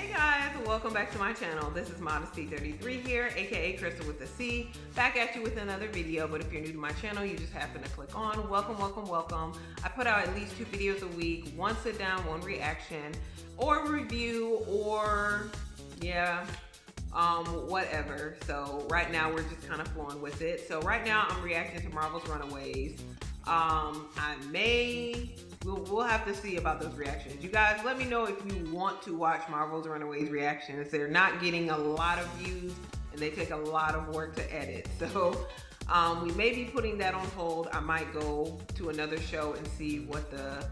Hey guys, welcome back to my channel. This is Modesty33 here, aka Crystal with the C, back at you with another video. But if you're new to my channel, you just happen to click on, welcome. I put out at least 2 videos a week, one sit down, one reaction, or review, or whatever. So right now we're just kind of flowing with it. So right now I'm reacting to Marvel's Runaways. We'll have to see about those reactions. You guys, let me know if you want to watch Marvel's Runaways reactions. They're not getting a lot of views and they take a lot of work to edit. So we may be putting that on hold. I might go to another show and see what the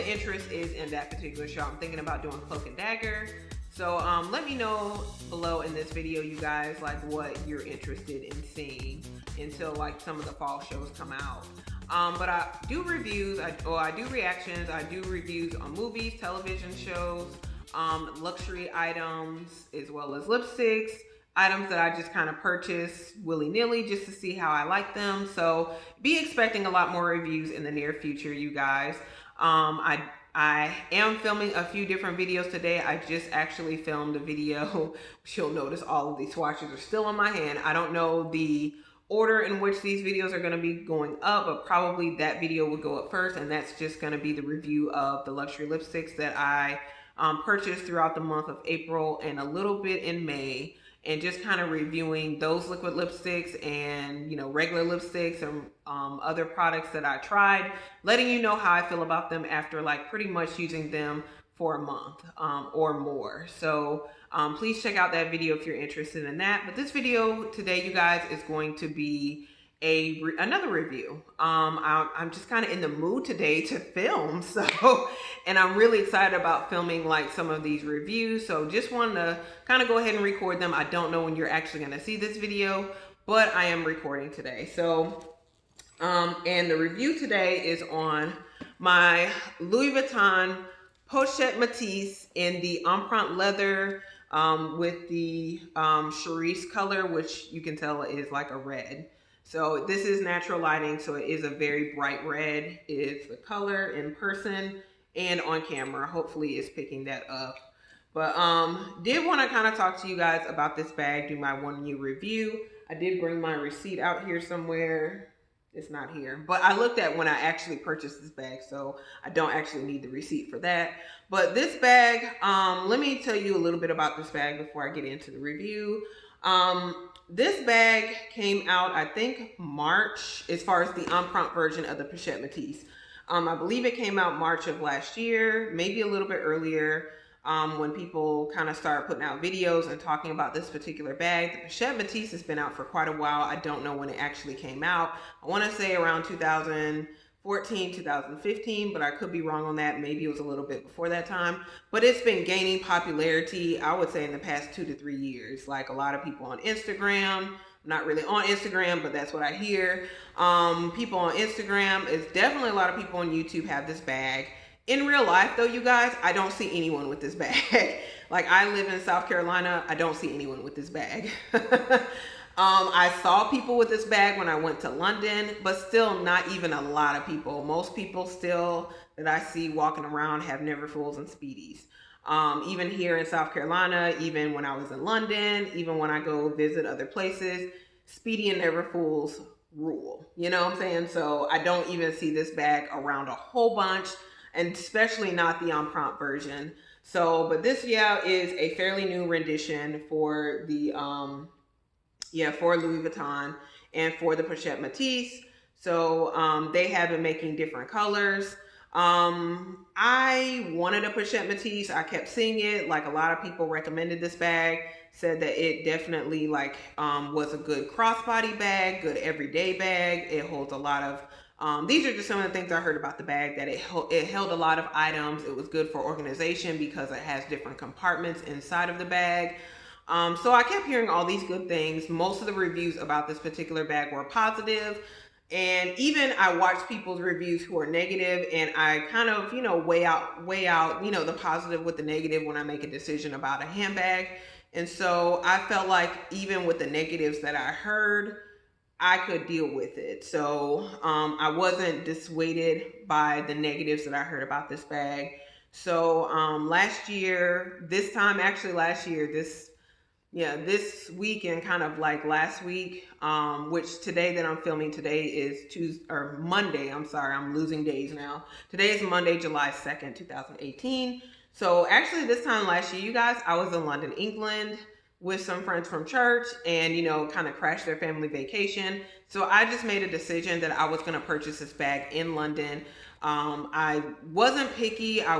interest is in that particular show. I'm thinking about doing Cloak and Dagger. So let me know below in this video, you guys, like what you're interested in seeing until like some of the fall shows come out. But I do reviews, I do reactions, I do reviews on movies, television shows, luxury items, as well as lipsticks, items that I just kind of purchase willy-nilly just to see how I like them. So be expecting a lot more reviews in the near future, you guys. I am filming a few different videos today. I just actually filmed a video. You'll notice all of these swatches are still on my hand. I don't know the order in which these videos are going to be going up, but probably that video will go up first, and that's just going to be the review of the luxury lipsticks that I purchased throughout the month of April and a little bit in May, and just kind of reviewing those liquid lipsticks and, you know, regular lipsticks and other products that I tried, letting you know how I feel about them after like pretty much using them for a month or more. So please check out that video if you're interested in that. But this video today, you guys, is going to be another review. I'm just kind of in the mood today to film, so, and I'm really excited about filming like some of these reviews. So just wanted to kind of go ahead and record them. I don't know when you're actually going to see this video, but I am recording today. So and the review today is on my Louis Vuitton Pochette Metis in the Empriente leather with the cerise color, which you can tell is like a red. So this is natural lighting, so it is a very bright red. It is the color in person and on camera. Hopefully it's picking that up. But did want to kind of talk to you guys about this bag, do my 1 year review. I did bring my receipt out here somewhere. It's not here, but I looked at when I actually purchased this bag, so I don't actually need the receipt for that. But this bag, let me tell you a little bit about this bag before I get into the review. This bag came out, I think, March, as far as the Empriente version of the Pochette Metis. I believe it came out March of last year, maybe a little bit earlier. When people kind of started putting out videos and talking about this particular bag. The Pochette Metis has been out for quite a while. I don't know when it actually came out. I want to say around 2014, 2015, but I could be wrong on that. Maybe it was a little bit before that time. But it's been gaining popularity, I would say, in the past 2 to 3 years. Like a lot of people on Instagram. I'm not really on Instagram, but that's what I hear. People on Instagram, it's definitely a lot of people on YouTube have this bag. In real life, though, you guys, I don't see anyone with this bag. Like, I live in South Carolina. I don't see anyone with this bag. I saw people with this bag when I went to London, but still not even a lot of people. Most people still that I see walking around have Neverfulls and Speedies. Even here in South Carolina, even when I was in London, even when I go visit other places, Speedy and Neverfulls rule. You know what I'm saying? So I don't even see this bag around a whole bunch, and especially not the Empriente version. So, but this, is a fairly new rendition for the, for Louis Vuitton and for the Pochette Metis. So, they have been making different colors. I wanted a Pochette Metis. I kept seeing it. Like, a lot of people recommended this bag, said that it definitely like, was a good crossbody bag, good everyday bag. It holds a lot of, these are just some of the things I heard about the bag, that it held a lot of items. It was good for organization because it has different compartments inside of the bag. So I kept hearing all these good things. Most of the reviews about this particular bag were positive. And even I watched people's reviews who are negative, and I kind of, weigh out, the positive with the negative when I make a decision about a handbag. And so I felt like even with the negatives that I heard, I could deal with it. So I wasn't dissuaded by the negatives that I heard about this bag. So last year, this time, actually last year, this weekend, kind of like last week, which today that I'm filming today is Tuesday or Monday. I'm sorry, I'm losing days now. Today is Monday, July 2nd, 2018. So actually this time last year, you guys, I was in London, England with some friends from church and, kind of crashed their family vacation. So I just made a decision that I was going to purchase this bag in London. I wasn't picky. I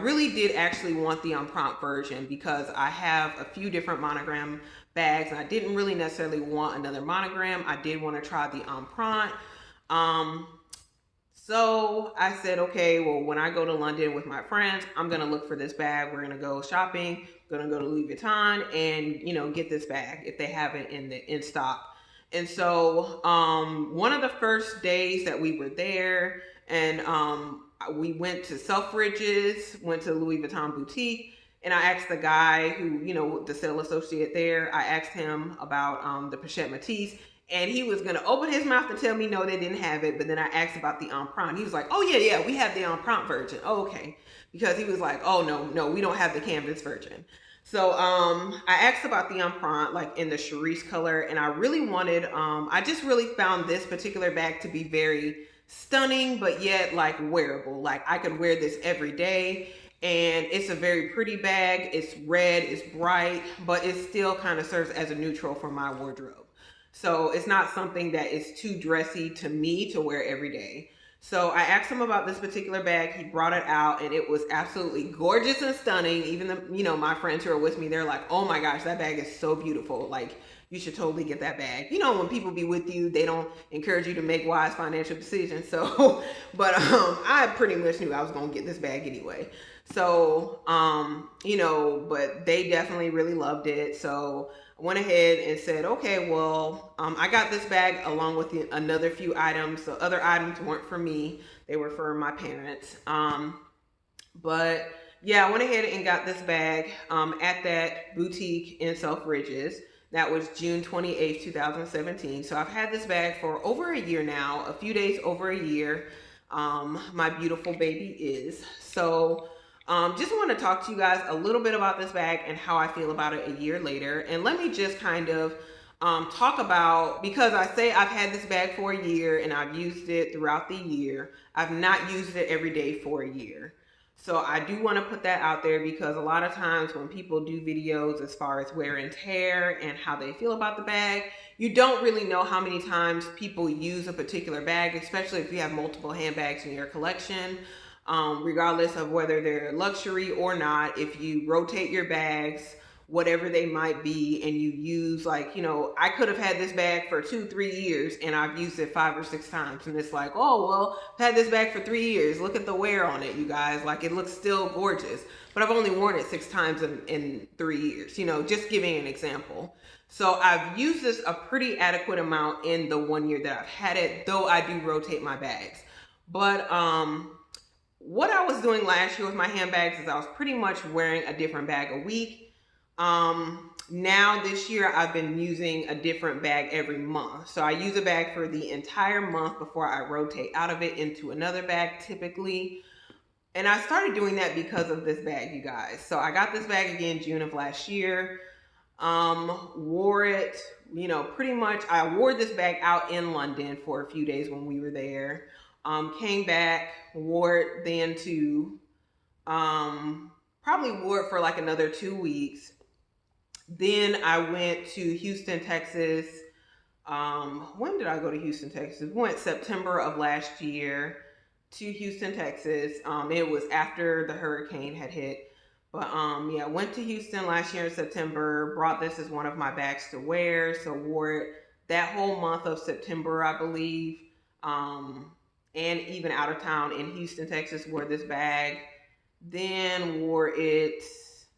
really did actually want the Empriente version because I have a few different monogram bags and I didn't really necessarily want another monogram. I did want to try the Empriente. So I said, okay, well, when I go to London with my friends, I'm going to look for this bag. We're going to go shopping, going to go to Louis Vuitton and, get this bag if they have it in stock. And so one of the first days that we were there, and we went to Selfridges, went to Louis Vuitton boutique, and I asked the guy who, the sales associate there, I asked him about the Pochette Metis, and he was going to open his mouth to tell me no, they didn't have it, but then I asked about the Empriente. He was like, oh yeah, we have the Empriente version. Oh, okay. Because he was like, oh no, we don't have the canvas version. So I asked about the Empriente, like in the cerise color, and I really wanted, I just really found this particular bag to be very stunning, but yet like wearable. Like I could wear this every day, and it's a very pretty bag. It's red, it's bright, but it still kind of serves as a neutral for my wardrobe. So it's not something that is too dressy to me to wear every day. So I asked him about this particular bag. He brought it out and it was absolutely gorgeous and stunning. Even the, my friends who are with me, they're like, oh my gosh, that bag is so beautiful. Like you should totally get that bag. When people be with you, they don't encourage you to make wise financial decisions. So, but I pretty much knew I was going to get this bag anyway. So, but they definitely really loved it. So I went ahead and said, okay, well, I got this bag along with another few items. So other items weren't for me. They were for my parents. But yeah, I went ahead and got this bag at that boutique in Selfridges. That was June 28th, 2017. So I've had this bag for over a year now, a few days over a year. My beautiful baby is. So just want to talk to you guys a little bit about this bag and how I feel about it a year later. And let me just kind of talk about, because I say I've had this bag for a year and I've used it throughout the year. I've not used it every day for a year. So I do want to put that out there because a lot of times when people do videos as far as wear and tear and how they feel about the bag, you don't really know how many times people use a particular bag, especially if you have multiple handbags in your collection. Regardless of whether they're luxury or not, if you rotate your bags, whatever they might be, and you use like, I could have had this bag for 2-3 years and I've used it 5 or 6 times. And it's like, oh, well, I've had this bag for 3 years. Look at the wear on it, you guys. Like it looks still gorgeous, but I've only worn it 6 times in 3 years, just giving an example. So I've used this a pretty adequate amount in the 1 year that I've had it, though I do rotate my bags. But, what I was doing last year with my handbags is I was pretty much wearing a different bag a week. Now this year I've been using a different bag every month. So I use a bag for the entire month before I rotate out of it into another bag typically. And I started doing that because of this bag, you guys. So I got this bag again June of last year. Wore it, pretty much I wore this bag out in London for a few days when we were there. Came back, wore it then too. Probably wore it for like another 2 weeks. Then I went to Houston, Texas. When did I go to Houston, Texas? We went September of last year to Houston, Texas. It was after the hurricane had hit. But yeah, went to Houston last year in September. Brought this as one of my bags to wear. So wore it that whole month of September, I believe. And even out of town in Houston, Texas, wore this bag. Then wore it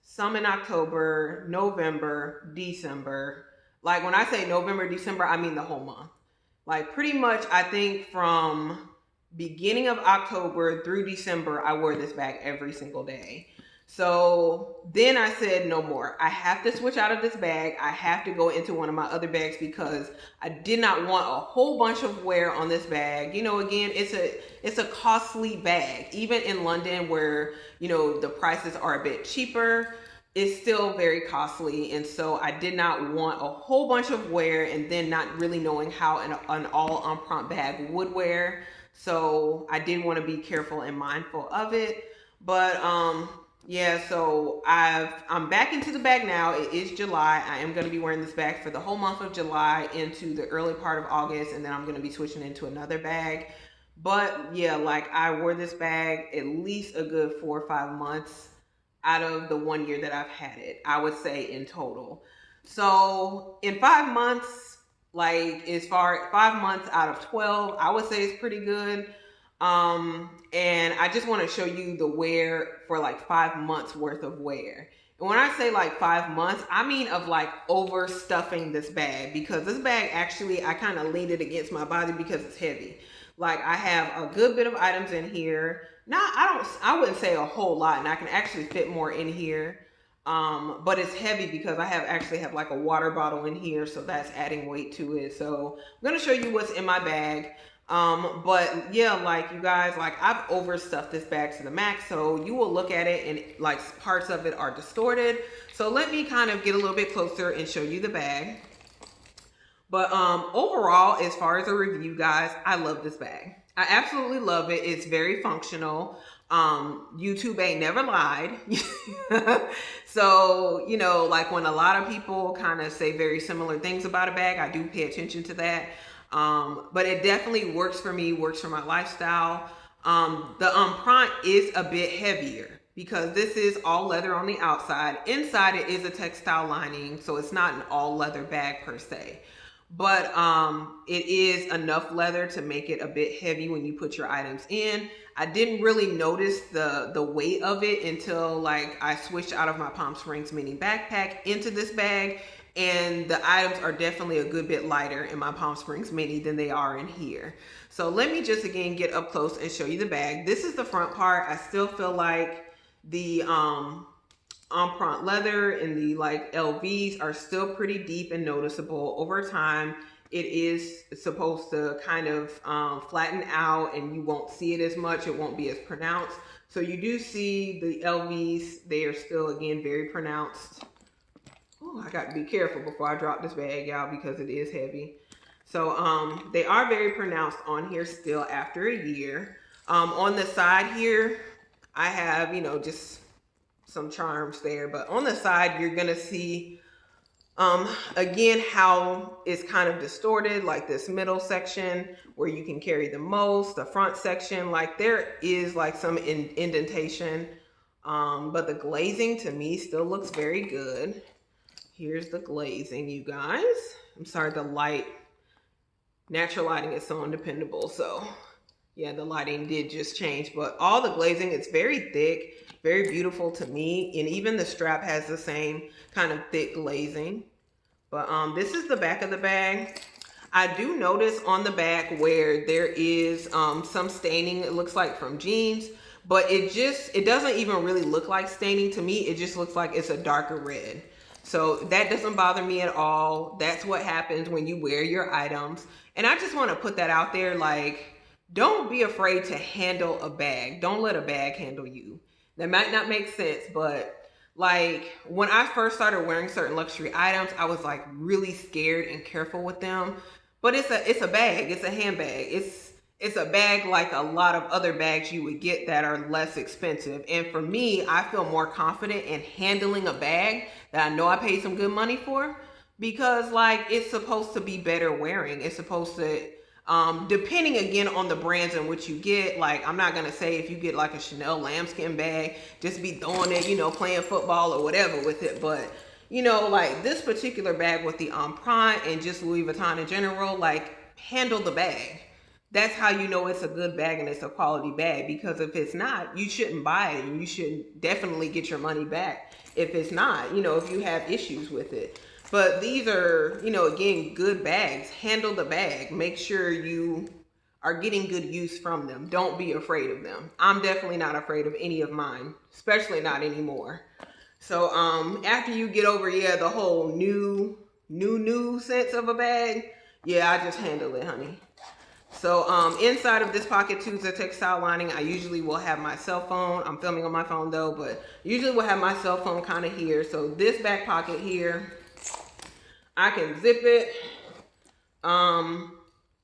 some in October, November, December. Like when I say November, December, I mean the whole month. Like pretty much, I think from beginning of October through December, I wore this bag every single day. So then I said no more. I have to switch out of this bag. I have to go into one of my other bags because I did not want a whole bunch of wear on this bag. You know, again, it's a costly bag. Even in London where, you know, the prices are a bit cheaper, it's still very costly. And so I did not want a whole bunch of wear and then not really knowing how an all Empriente bag would wear. So I did want to be careful and mindful of it. But yeah, so I'm back into the bag now. It is July. I am going to be wearing this bag for the whole month of July into the early part of August, and then I'm going to be switching into another bag. But yeah, like I wore this bag at least a good 4 or 5 months out of the 1 year that I've had it, I would say in total. So in 5 months, like as far 5 months out of 12, I would say it's pretty good. And I just want to show you the wear for like 5 months worth of wear. And when I say like 5 months, I mean of like overstuffing this bag, because this bag actually, I kind of leaned it against my body because it's heavy. Like I have a good bit of items in here. I wouldn't say a whole lot, and I can actually fit more in here. But it's heavy because I actually have like a water bottle in here, so that's adding weight to it. So I'm going to show you what's in my bag. But yeah, like you guys, like I've overstuffed this bag to the max, so you will look at it and like parts of it are distorted. So let me kind of get a little bit closer and show you the bag. But overall, as far as a review, guys, I love this bag. I absolutely love it. It's very functional. YouTube ain't never lied. So, you know, like when a lot of people kind of say very similar things about a bag, I do pay attention to that. But it definitely works for me, works for my lifestyle. The Empriente is a bit heavier because this is all leather on the outside. Inside it is a textile lining, so it's not an all leather bag per se. But it is enough leather to make it a bit heavy when you put your items in. I didn't really notice the weight of it until like I switched out of my Palm Springs mini backpack into this bag. And the items are definitely a good bit lighter in my Palm Springs mini than they are in here. So let me just again get up close and show you the bag. This is the front part. I still feel like the Empriente leather and the like LVs are still pretty deep and noticeable. Over time, it is supposed to kind of flatten out and you won't see it as much. It won't be as pronounced. So you do see the LVs. They are still, again, very pronounced. Oh, I got to be careful before I drop this bag, y'all, because it is heavy. So they are very pronounced on here still after a year. On the side here, I have, you know, just some charms there. But on the side, you're going to see, again, how it's kind of distorted, like this middle section where you can carry the most. The front section, like there is like some indentation. But the glazing to me still looks very good. Here's the glazing, you guys. I'm sorry, the light, natural lighting is so undependable. So yeah, the lighting did just change, but all the glazing, it's very thick, very beautiful to me. And even the strap has the same kind of thick glazing. But this is the back of the bag. I do notice on the back where there is some staining, it looks like from jeans, but it doesn't even really look like staining to me. It just looks like it's a darker red. So that doesn't bother me at all. That's what happens when you wear your items. And I just want to put that out there. Like, don't be afraid to handle a bag. Don't let a bag handle you. That might not make sense, but like when I first started wearing certain luxury items, I was like really scared and careful with them. But it's a bag. It's a handbag. It's a bag like a lot of other bags you would get that are less expensive. And for me, I feel more confident in handling a bag that I know I paid some good money for, because like it's supposed to be better wearing. It's supposed to, depending again on the brands in which you get, like I'm not going to say if you get like a Chanel lambskin bag, just be throwing it, you know, playing football or whatever with it. But you know, like this particular bag with the Empriente and just Louis Vuitton in general, like handle the bag. That's how you know it's a good bag and it's a quality bag, because if it's not, you shouldn't buy it and you should definitely get your money back if it's not, you know, if you have issues with it. But these are, you know, again, good bags. Handle the bag. Make sure you are getting good use from them. Don't be afraid of them. I'm definitely not afraid of any of mine, especially not anymore. So after you get over, yeah, the whole new sense of a bag, yeah, I just handle it, honey. So inside of this pocket too is a textile lining. I usually will have my cell phone. I'm filming on my phone though, but usually will have my cell phone kind of here. So this back pocket here, I can zip it.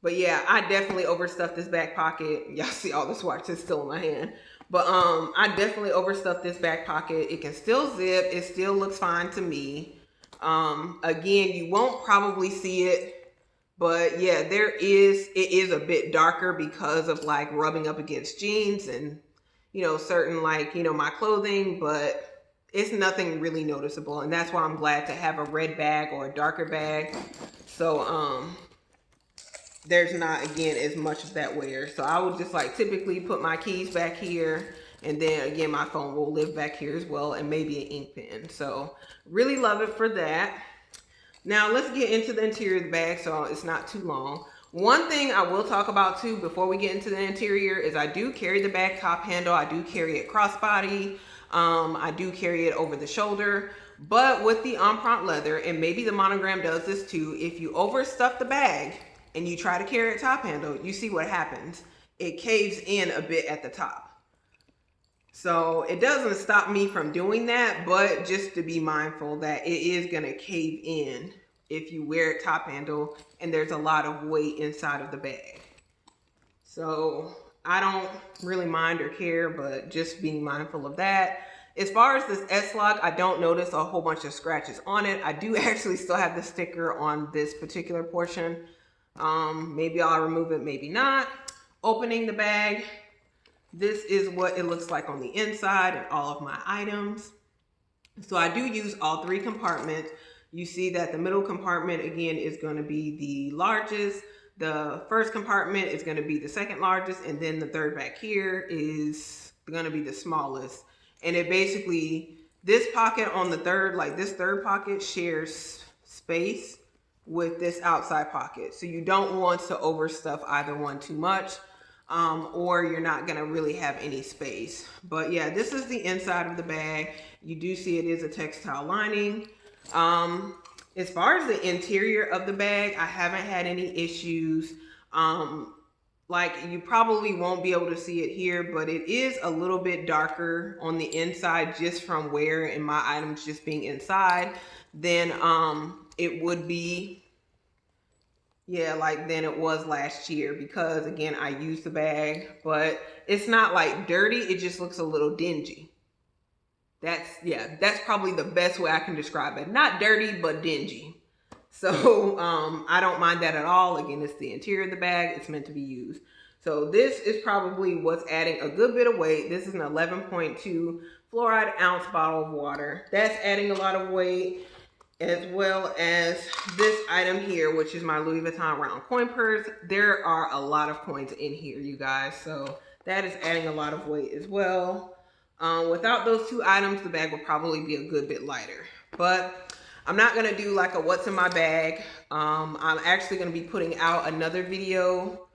But yeah, I definitely overstuffed this back pocket. Y'all see all the swatches still in my hand. But I definitely overstuffed this back pocket. It can still zip. It still looks fine to me. Again, you won't probably see it, but yeah, it is a bit darker because of like rubbing up against jeans and, you know, certain like, you know, my clothing, but it's nothing really noticeable. And that's why I'm glad to have a red bag or a darker bag. So, there's not, again, as much of that wear. So I would just like typically put my keys back here, and then again my phone will live back here as well, and maybe an ink pen. So really love it for that. Now let's get into the interior of the bag so it's not too long. One thing I will talk about too before we get into the interior is I do carry the bag top handle. I do carry it crossbody. I do carry it over the shoulder. But with the Empriente leather, and maybe the Monogram does this too, if you overstuff the bag and you try to carry a top handle, you see what happens. It caves in a bit at the top. So it doesn't stop me from doing that, but just to be mindful that it is gonna cave in if you wear a top handle and there's a lot of weight inside of the bag. So I don't really mind or care, but just being mindful of that. As far as this S-Lock, I don't notice a whole bunch of scratches on it. I do actually still have the sticker on this particular portion. Maybe I'll remove it, maybe not. Opening the bag, this is what it looks like on the inside and all of my items. So I do use all three compartments. You see that the middle compartment again is going to be the largest. The first compartment is going to be the second largest, and then the third back here is going to be the smallest. And it basically, this pocket on the third, like this third pocket shares space with this outside pocket. So you don't want to overstuff either one too much, or you're not gonna really have any space. But yeah, this is the inside of the bag. You do see it is a textile lining. As far as the interior of the bag, I haven't had any issues. Like you probably won't be able to see it here, but it is a little bit darker on the inside just from wear and my items just being inside than it would be, yeah, like than it was last year, because again, I used the bag, but it's not like dirty. It just looks a little dingy. That's probably the best way I can describe it. Not dirty, but dingy. So I don't mind that at all. Again, it's the interior of the bag. It's meant to be used. So this is probably what's adding a good bit of weight. This is an 11.2 fluoride ounce bottle of water. That's adding a lot of weight, as well as this item here, which is my Louis Vuitton round coin purse. There are a lot of coins in here, you guys. So that is adding a lot of weight as well. Without those two items, the bag would probably be a good bit lighter. But I'm not gonna do like a what's in my bag. I'm actually gonna be putting out another video.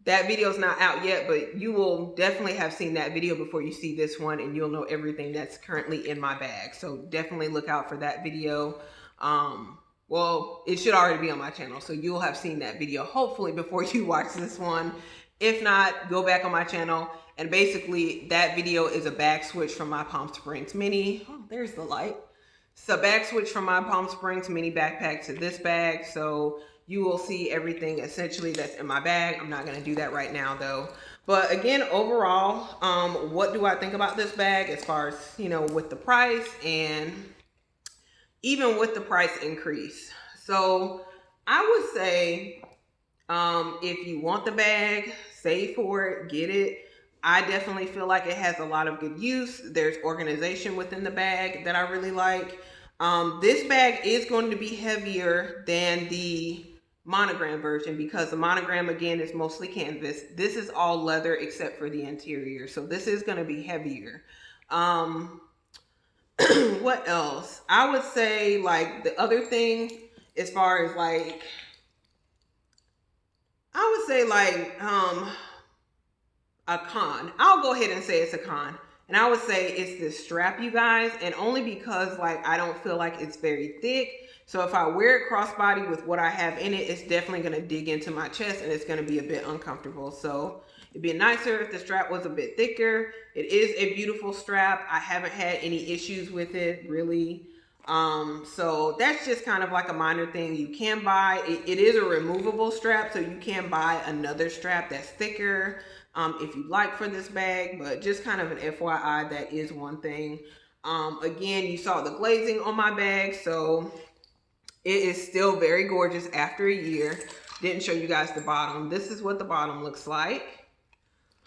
That video is not out yet, but you will definitely have seen that video before you see this one, and you'll know everything that's currently in my bag. So definitely look out for that video. Well, it should already be on my channel, so you'll have seen that video hopefully before you watch this one. If not, go back on my channel, and basically that video is a bag switch from my Palm Springs mini. Oh, there's the light. It's a bag switch from my Palm Springs mini backpack to this bag, so you will see everything essentially that's in my bag. I'm not gonna do that right now though. But again, overall, what do I think about this bag as far as, you know, with the price and even with the price increase? So I would say, if you want the bag, save for it, get it. I definitely feel like it has a lot of good use. There's organization within the bag that I really like. This bag is going to be heavier than the Monogram version, because the Monogram again is mostly canvas. This is all leather except for the interior, so this is going to be heavier. What else? I would say, like, the other thing as far as like, I would say like a con. I'll go ahead and say it's a con. And I would say it's this strap, you guys, and only because like I don't feel like it's very thick. So if I wear it crossbody with what I have in it, it's definitely gonna dig into my chest and it's gonna be a bit uncomfortable. So it'd be nicer if the strap was a bit thicker. It is a beautiful strap. I haven't had any issues with it really. So that's just kind of like a minor thing you can buy. It is a removable strap, so you can buy another strap that's thicker if you like for this bag, but just kind of an FYI, that is one thing. Again, you saw the glazing on my bag, so it is still very gorgeous after a year. Didn't show you guys the bottom. This is what the bottom looks like.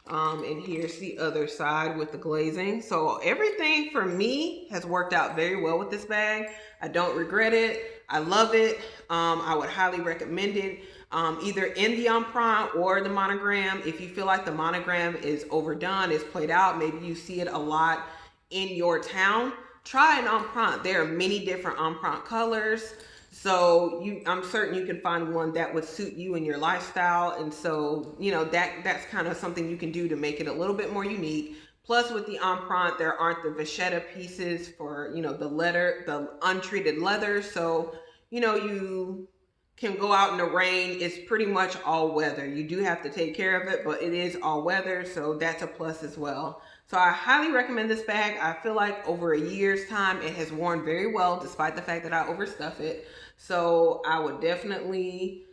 And here's the other side with the glazing. So everything for me has worked out very well with this bag. I don't regret it. I love it. I would highly recommend it. Either in the Empriente or the monogram. If you feel like the monogram is overdone, it's played out, maybe you see it a lot in your town, try an Empriente. There are many different Empriente colors. So I'm certain you can find one that would suit you and your lifestyle. And so, you know, that's kind of something you can do to make it a little bit more unique. Plus with the Empriente, there aren't the Pochette pieces for, you know, the untreated leather. So, you know, you can go out in the rain. It's pretty much all weather. You do have to take care of it, but it is all weather. So that's a plus as well. So I highly recommend this bag. I feel like over a year's time, it has worn very well, despite the fact that I overstuff it. So I would definitely,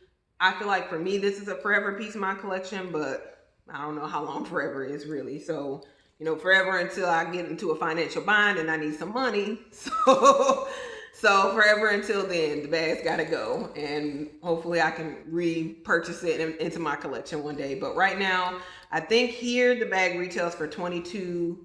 I feel like for me, this is a forever piece of my collection, but I don't know how long forever is really. So, you know, forever until I get into a financial bind and I need some money. So forever until then, the bag's gotta go. And hopefully I can repurchase it into my collection one day. But right now, I think here the bag retails for $22.50,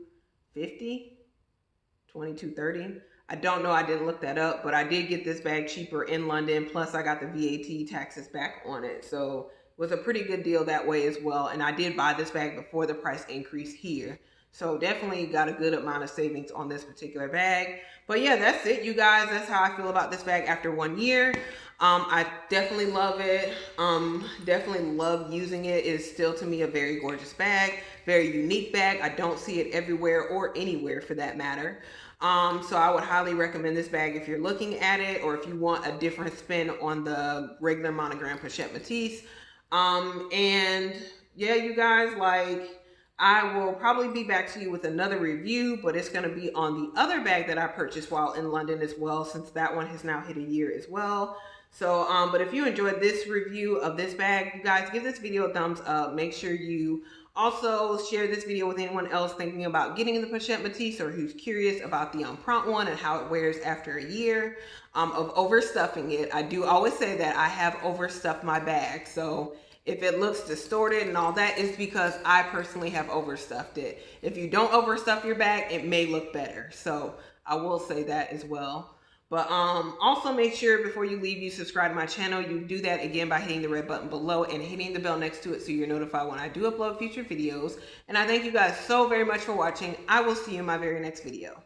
$22.30. I don't know, I didn't look that up, but I did get this bag cheaper in London. Plus I got the VAT taxes back on it. So it was a pretty good deal that way as well. And I did buy this bag before the price increase here. So definitely got a good amount of savings on this particular bag. But yeah, that's it, you guys. That's how I feel about this bag after 1 year. I definitely love it. Definitely love using it. It's still to me a very gorgeous bag, very unique bag. I don't see it everywhere or anywhere for that matter. So I would highly recommend this bag if you're looking at it or if you want a different spin on the regular monogram Pochette Metis. And yeah, you guys, like, I will probably be back to you with another review, but it's going to be on the other bag that I purchased while in London as well, since that one has now hit a year as well. So, but if you enjoyed this review of this bag, you guys give this video a thumbs up. Make sure you also share this video with anyone else thinking about getting the Pochette Metis or who's curious about the Empriente one and how it wears after a year of overstuffing it. I do always say that I have overstuffed my bag. So if it looks distorted and all that, it's because I personally have overstuffed it. If you don't overstuff your bag, it may look better. So I will say that as well. But also make sure before you leave, you subscribe to my channel. You do that again by hitting the red button below and hitting the bell next to it so you're notified when I do upload future videos. And I thank you guys so very much for watching. I will see you in my very next video.